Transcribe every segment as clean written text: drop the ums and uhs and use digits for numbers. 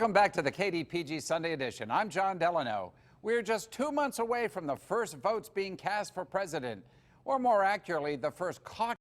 Welcome back to the KDPG Sunday edition. I'm John Delano. We're just 2 months away from the first votes being cast for president, or more accurately, the first caucus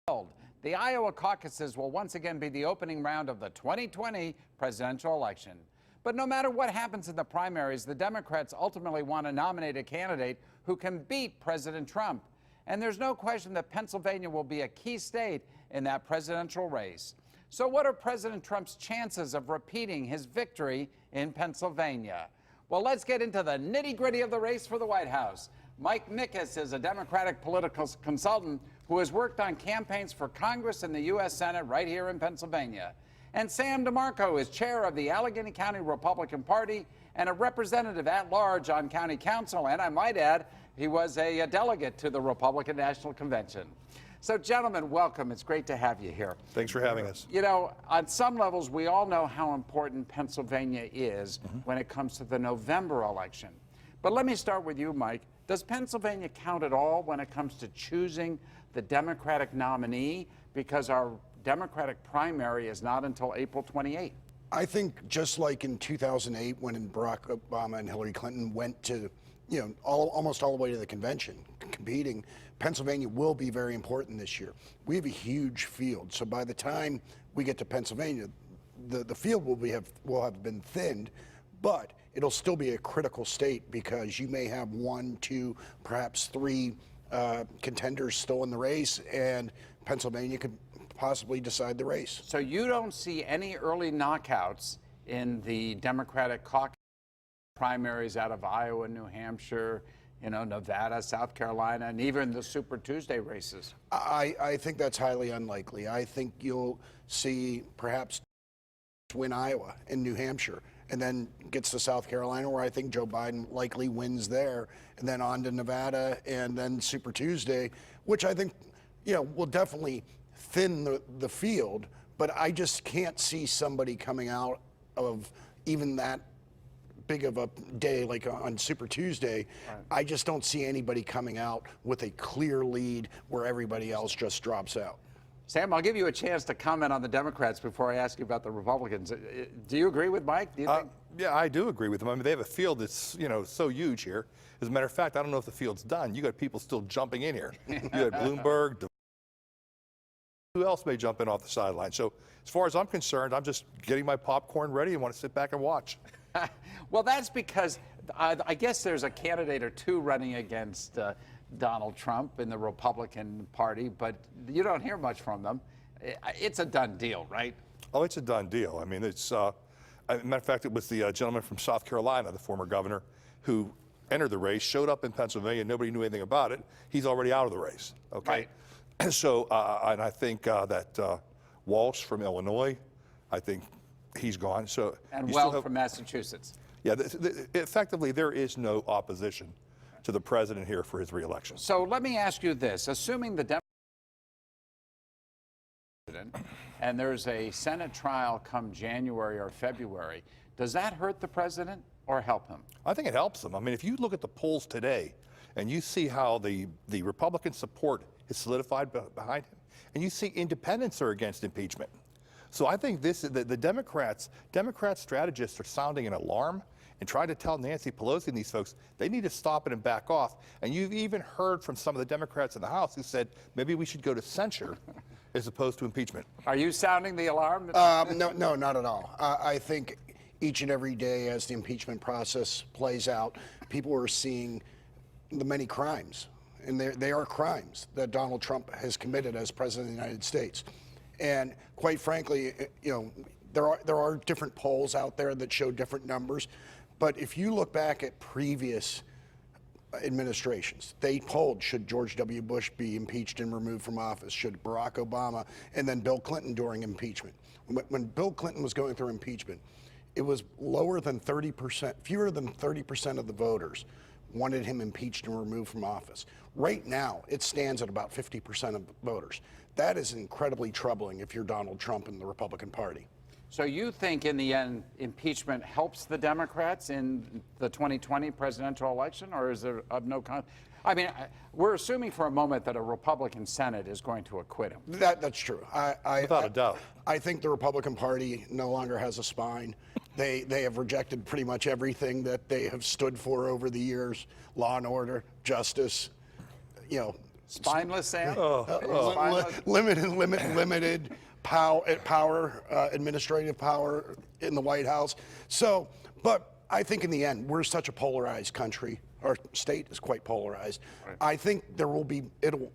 held. The Iowa caucuses will once again be the opening round of the 2020 presidential election. But no matter what happens in the primaries, the Democrats ultimately want to nominate a candidate who can beat President Trump. And there's no question that Pennsylvania will be a key state in that presidential race. So what are President Trump's chances of repeating his victory in Pennsylvania? Well, let's get into the nitty-gritty of the race for the White House. Mike Mickes is a Democratic political consultant who has worked on campaigns for Congress and the U.S. Senate right here in Pennsylvania. And Sam DeMarco is chair of the Allegheny County Republican Party and a representative at large on county council. And I might add, he was a delegate to the Republican National Convention. So, gentlemen, welcome. It's great to have you here. Thanks for having us. You know, on some levels, we all know how important Pennsylvania is when it comes to the November election. But let me start with you, Mike. Does Pennsylvania count at all when it comes to choosing the Democratic nominee? Because our Democratic primary is not until April 28th. I think just like in 2008 when Barack Obama and Hillary Clinton went to, almost all the way to the convention competing, Pennsylvania will be very important this year. We have a huge field, so by the time we get to Pennsylvania, the field will have been thinned, but it'll still be a critical state because you may have 1, 2, perhaps 3 contenders still in the race, and Pennsylvania could possibly decide the race. So you don't see any early knockouts in the Democratic caucus primaries out of Iowa, New Hampshire, Nevada, South Carolina, and even the Super Tuesday races? I think that's highly unlikely. I think you'll see perhaps win Iowa and New Hampshire, and then gets to South Carolina, where I think Joe Biden likely wins there, and then on to Nevada, and then Super Tuesday, which I think, will definitely thin the field, but I just can't see somebody coming out of even that big of a day like on Super Tuesday. Right. I just don't see anybody coming out with a clear lead where everybody else just drops out. Sam, I'll give you a chance to comment on the Democrats before I ask you about the Republicans. Do you agree with Mike? Do you think? Yeah, I do agree with him. I mean, they have a field that's, so huge here. As a matter of fact, I don't know if the field's done. You got people still jumping in here. You had Bloomberg. Who else may jump in off the sideline? So as far as I'm concerned, I'm just getting my popcorn ready and want to sit back and watch. Well, that's because I guess there's a candidate or two running against Donald Trump in the Republican Party, but you don't hear much from them. It's a done deal, right? Oh, it's a done deal. I mean, it's, as a matter of fact, it was the gentleman from South Carolina, the former governor, who entered the race, showed up in Pennsylvania, nobody knew anything about it. He's already out of the race, okay? Right. So, and I think that Walsh from Illinois, I think he's gone. So and Wells from Massachusetts. Yeah, effectively, there is no opposition to the president here for his reelection. So let me ask you this. Assuming the Democrat and there's a Senate trial come January or February, does that hurt the president or help him? I think it helps him. I mean, if you look at the polls today and you see how the Republican support is solidified behind him, and you see independents are against impeachment. So I think the Democrat strategists are sounding an alarm and trying to tell Nancy Pelosi and these folks they need to stop it and back off. And you've even heard from some of the Democrats in the House who said maybe we should go to censure as opposed to impeachment. Are you sounding the alarm? No, not at all. I think each and every day as the impeachment process plays out, people are seeing the many crimes, and they are crimes that Donald Trump has committed as president of the United States. And quite frankly, there are different polls out there that show different numbers. But if you look back at previous administrations, they polled, should George W. Bush be impeached and removed from office? Should Barack Obama, and then Bill Clinton during impeachment? When Bill Clinton was going through impeachment, it was lower than 30%, fewer than 30% of the voters wanted him impeached and removed from office. Right now, it stands at about 50% of voters. That is incredibly troubling if you're Donald Trump and the Republican Party. So you think in the end impeachment helps the Democrats in the 2020 presidential election, or is there of no I mean, we're assuming for a moment that a Republican Senate is going to acquit him. That's true. Without a doubt. I think the Republican Party no longer has a spine. They have rejected pretty much everything that they have stood for over the years: law and order, justice, you know, Spineless, Sam? limited power, administrative power in the White House. So, but I think in the end, we're such a polarized country. Our state is quite polarized. Right. I think it'll,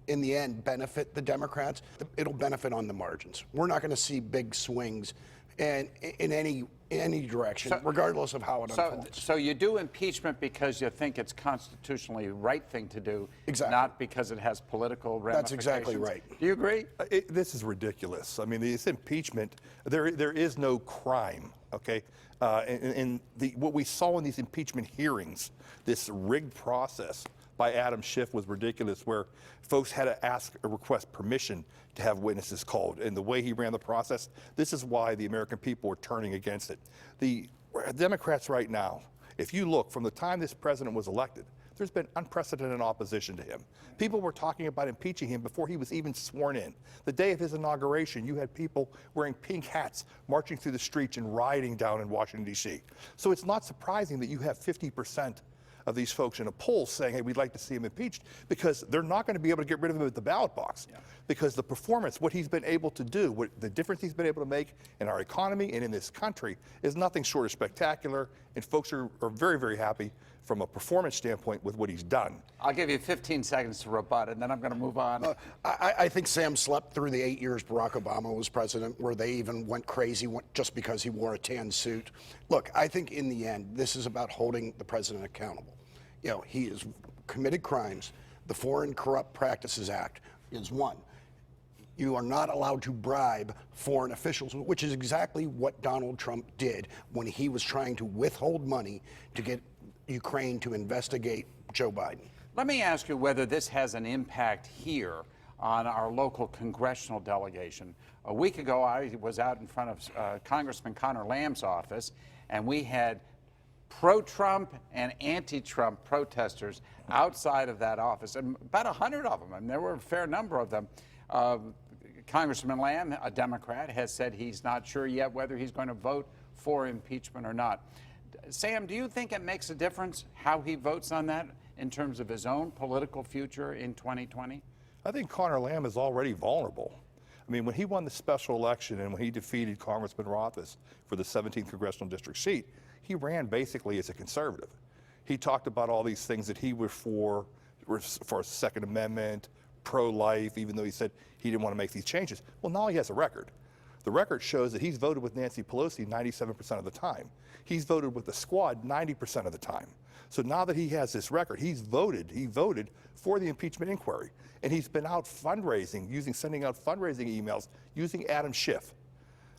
in the end, benefit the Democrats. It'll benefit on the margins. We're not going to see big swings and in any direction, regardless of how it unfolds. So you do impeachment because you think it's constitutionally right thing to do, not because it has political ramifications. That's exactly right. Do you agree? This is ridiculous. I mean, this impeachment, there is no crime, okay? What we saw in these impeachment hearings, this rigged process by Adam Schiff was ridiculous, where folks had to request permission to have witnesses called. And the way he ran the process, this is why the American people were turning against it. The Democrats right now, if you look from the time this president was elected, there's been unprecedented opposition to him. People were talking about impeaching him before he was even sworn in. The day of his inauguration, you had people wearing pink hats marching through the streets and rioting down in Washington, D.C. So it's not surprising that you have 50% of these folks in a poll saying, hey, we'd like to see him impeached, because they're not going to be able to get rid of him at the ballot box. Yeah. Because the performance, what he's been able to do, the difference he's been able to make in our economy and in this country is nothing short of spectacular, and folks are very, very happy from a performance standpoint with what he's done. I'll give you 15 seconds to rebut, and then I'm going to move on. I think Sam slept through the 8 years Barack Obama was president, where they even went crazy just because he wore a tan suit. Look, I think in the end, this is about holding the president accountable. You know, he has committed crimes. The Foreign Corrupt Practices Act is one. You are not allowed to bribe foreign officials, which is exactly what Donald Trump did when he was trying to withhold money to get Ukraine to investigate Joe Biden. Let me ask you whether this has an impact here on our local congressional delegation. A week ago, I was out in front of Congressman Connor Lamb's office, and we had pro-Trump and anti-Trump protesters outside of that office, and about 100 of them, and there were a fair number of them. Congressman Lamb, a Democrat, has said he's not sure yet whether he's going to vote for impeachment or not. Sam, do you think it makes a difference how he votes on that in terms of his own political future in 2020? I think Connor Lamb is already vulnerable. I mean, when he won the special election and when he defeated Congressman Rothfuss for the 17th Congressional District seat, he ran basically as a conservative. He talked about all these things that he was for Second Amendment, pro-life, even though he said he didn't want to make these changes. Well, now he has a record. The record shows that he's voted with Nancy Pelosi 97% of the time. He's voted with the squad 90% of the time. So now that he has this record, he voted for the impeachment inquiry. And he's been out fundraising, sending out fundraising emails using Adam Schiff.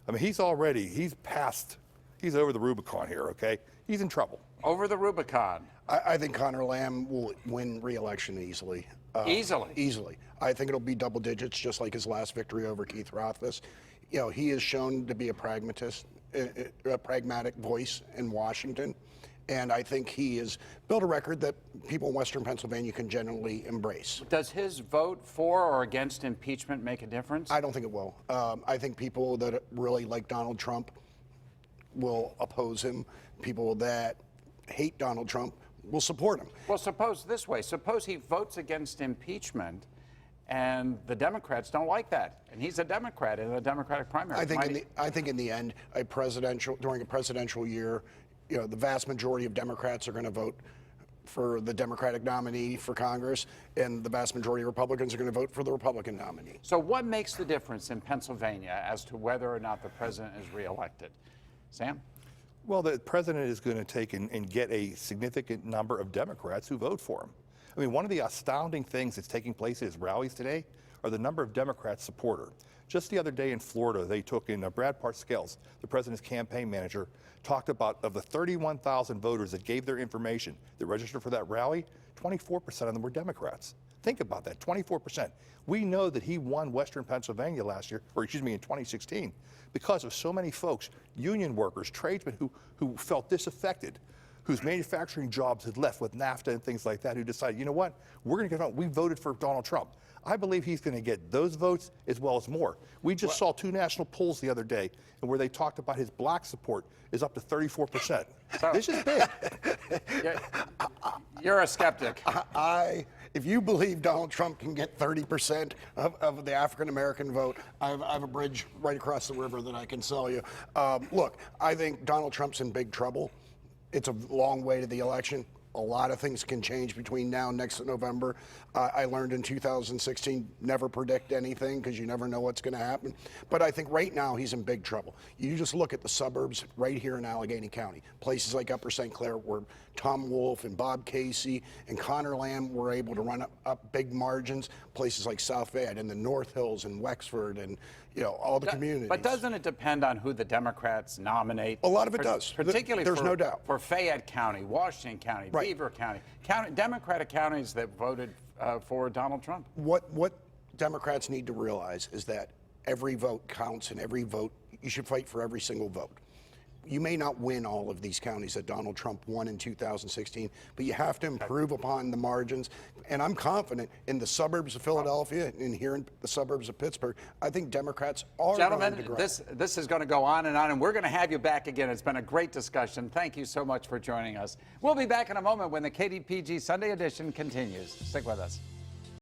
I mean, he's over the Rubicon here, okay? He's in trouble. Over the Rubicon. I think Connor Lamb will win re-election easily. Easily? Easily. I think it'll be double digits, just like his last victory over Keith Rothfuss. You know, he is shown to be a pragmatist, a pragmatic voice in Washington. And I think he has built a record that people in Western Pennsylvania can generally embrace. Does his vote for or against impeachment make a difference? I don't think it will. I think people that really like Donald Trump will oppose him. People that hate Donald Trump will support him. Well, suppose this way. Suppose he votes against impeachment and the Democrats don't like that. And he's a Democrat in a Democratic primary. I think in the end, during a presidential year, you know, the vast majority of Democrats are going to vote for the Democratic nominee for Congress, and the vast majority of Republicans are going to vote for the Republican nominee. So what makes the difference in Pennsylvania as to whether or not the president is reelected? Sam? Well, the president is going to take and get a significant number of Democrats who vote for him. I mean, one of the astounding things that's taking place at his rallies today are the number of Democrats support her. Just the other day in Florida, they took in Brad Parscales, the president's campaign manager, talked about of the 31,000 voters that gave their information that registered for that rally, 24% of them were Democrats. Think about that, 24%. We know that he won Western Pennsylvania last year, or excuse me, in 2016, because of so many folks, union workers, tradesmen who felt disaffected whose manufacturing jobs had left with NAFTA and things like that, who decided, you know what, we're going to get on. We voted for Donald Trump. I believe he's going to get those votes as well as more. We just saw 2 national polls the other day, and where they talked about his black support is up to 34%. This is big. You're a skeptic. If you believe Donald Trump can get 30% of the African American vote, I have a bridge right across the river that I can sell you. Look, I think Donald Trump's in big trouble. It's a long way to the election. A lot of things can change between now and next November. I learned in 2016, never predict anything because you never know what's going to happen. But I think right now he's in big trouble. You just look at the suburbs right here in Allegheny County, places like Upper St. Clair where Tom Wolf and Bob Casey and Connor Lamb were able to run up big margins, places like South Fayette and the North Hills and Wexford and all the communities. But doesn't it depend on who the Democrats nominate? A lot of it does. Particularly There's no doubt. For Fayette County, Washington County, Right. Beaver County, Democratic counties that voted for Donald Trump. What Democrats need to realize is that every vote counts, and every vote, you should fight for every single vote. You may not win all of these counties that Donald Trump won in 2016, but you have to improve upon the margins. And I'm confident in the suburbs of Philadelphia and here in the suburbs of Pittsburgh, I think Democrats are going to Gentlemen, grow. this is going to go on, and we're going to have you back again. It's been a great discussion. Thank you so much for joining us. We'll be back in a moment when the KDPG Sunday edition continues. Stick with us.